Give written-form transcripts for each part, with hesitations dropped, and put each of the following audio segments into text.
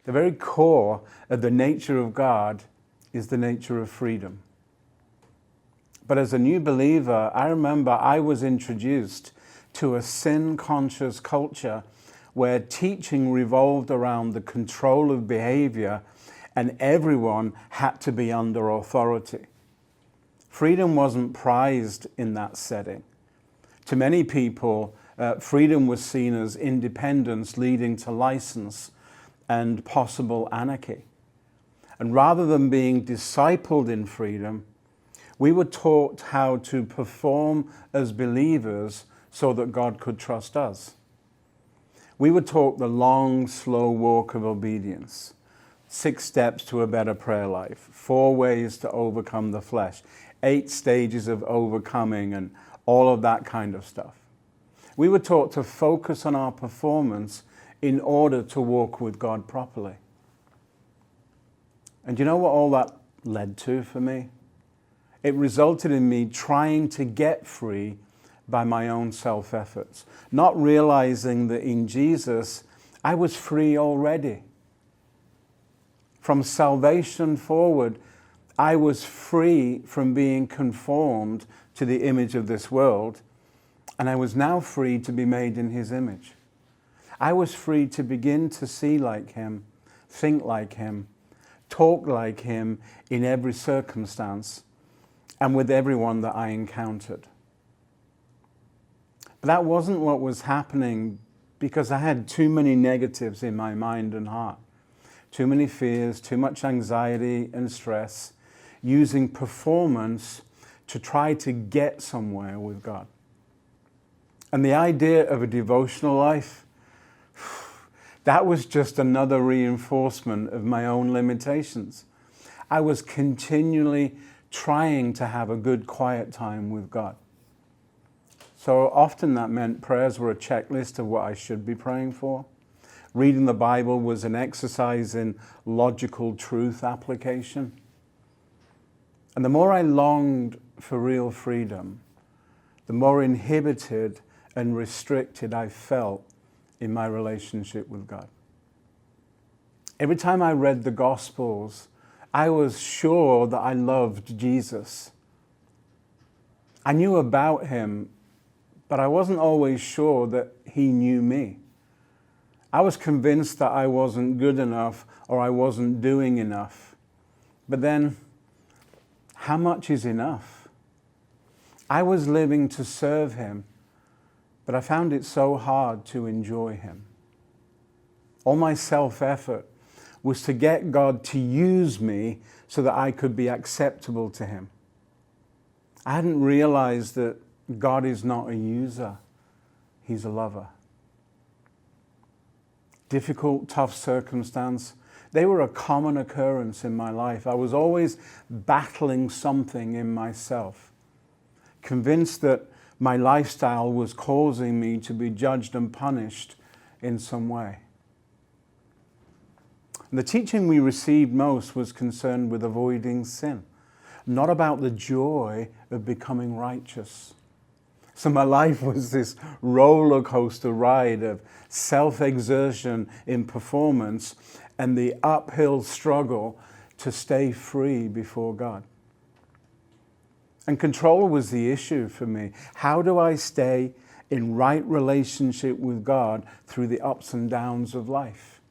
the very core of the nature of God is the nature of freedom. But as a new believer, I remember I was introduced to a sin-conscious culture where teaching revolved around the control of behavior and everyone had to be under authority. Freedom wasn't prized in that setting. To many people, freedom was seen as independence leading to license and possible anarchy. And rather than being discipled in freedom, we were taught how to perform as believers so that God could trust us. We were taught the long, slow walk of obedience, 6 steps to a better prayer life, 4 ways to overcome the flesh, 8 stages of overcoming, and all of that kind of stuff. We were taught to focus on our performance in order to walk with God properly. And you know what all that led to for me? It resulted in me trying to get free by my own self-efforts, not realizing that in Jesus, I was free already. From salvation forward, I was free from being conformed to the image of this world, and I was now free to be made in His image. I was free to begin to see like Him, think like Him, talk like Him in every circumstance and with everyone that I encountered. But that wasn't what was happening because I had too many negatives in my mind and heart. Too many fears, too much anxiety and stress, using performance to try to get somewhere with God. And the idea of a devotional life, that was just another reinforcement of my own limitations. I was continually trying to have a good quiet time with God. So often that meant prayers were a checklist of what I should be praying for. Reading the Bible was an exercise in logical truth application. And the more I longed for real freedom, the more inhibited and restricted I felt in my relationship with God. Every time I read the Gospels, I was sure that I loved Jesus. I knew about Him, but I wasn't always sure that He knew me. I was convinced that I wasn't good enough or I wasn't doing enough. But then, how much is enough? I was living to serve Him, but I found it so hard to enjoy Him. All my self-effort was to get God to use me so that I could be acceptable to Him. I hadn't realized that God is not a user, He's a lover. Difficult, tough circumstance, they were a common occurrence in my life. I was always battling something in myself, convinced that my lifestyle was causing me to be judged and punished in some way. And the teaching we received most was concerned with avoiding sin, not about the joy of becoming righteous. So my life was this roller coaster ride of self-exertion in performance and the uphill struggle to stay free before God. And control was the issue for me. How do I stay in right relationship with God through the ups and downs of life?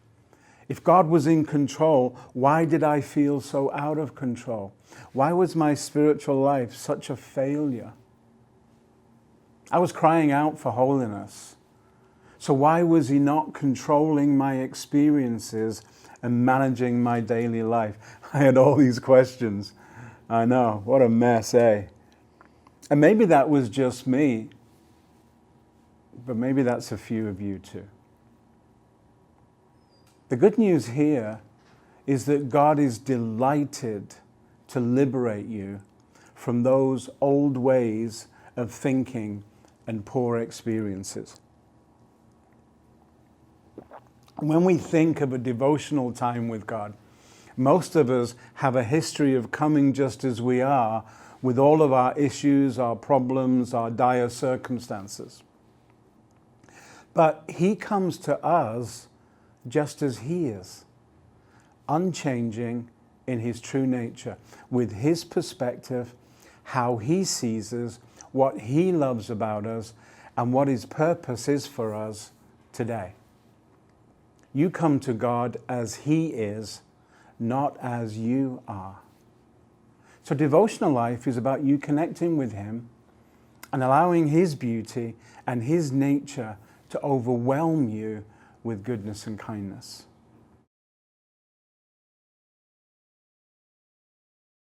If God was in control, why did I feel so out of control? Why was my spiritual life such a failure? I was crying out for holiness. So why was He not controlling my experiences and managing my daily life? I had all these questions. I know, what a mess, eh? And maybe that was just me, but maybe that's a few of you too. The good news here is that God is delighted to liberate you from those old ways of thinking and poor experiences. When we think of a devotional time with God, most of us have a history of coming just as we are with all of our issues, our problems, our dire circumstances. But He comes to us just as He is. unchanging in his true nature, with his perspective, how he sees us, what he loves about us, and what his purpose is for us today. You come to God as he is, not as you are. So devotional life is about you connecting with him and allowing his beauty and his nature to overwhelm you with goodness and kindness.